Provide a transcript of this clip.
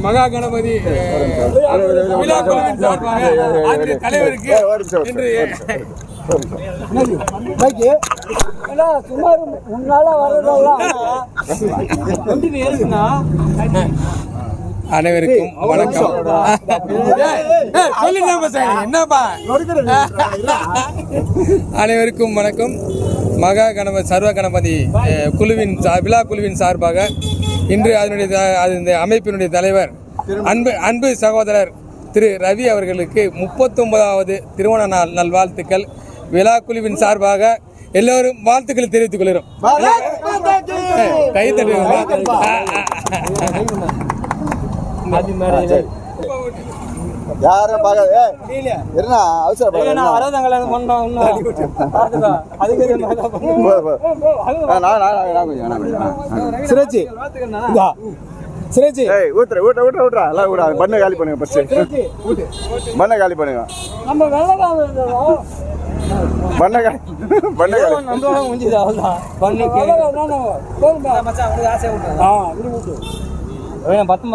மகா கணபதி தலைவருக்கு சுமார் முன்னால வரதெல்லாம் அனைவருக்கும் வணக்கம். என்னப்பா அனைவருக்கும் வணக்கம். மகா கணபதி சர்வ கணபதி குழுவின் விழா குழுவின் சார்பாக இன்று அதனுடைய அமைப்பினுடைய தலைவர் அன்பு சகோதரர் திரு ரவி அவர்களுக்கு 39வது திருமண நாள் நல்வாழ்த்துக்கள். விழா குழுவின் சார்பாக எல்லோரும் வாழ்த்துக்களை தெரிவித்துக் கொள்கிறோம். கை தட்டுங்களா? யாரும் பண்ண காலி பண்ணுங்க. பண்ண காலி பண்ணுங்க. பத்து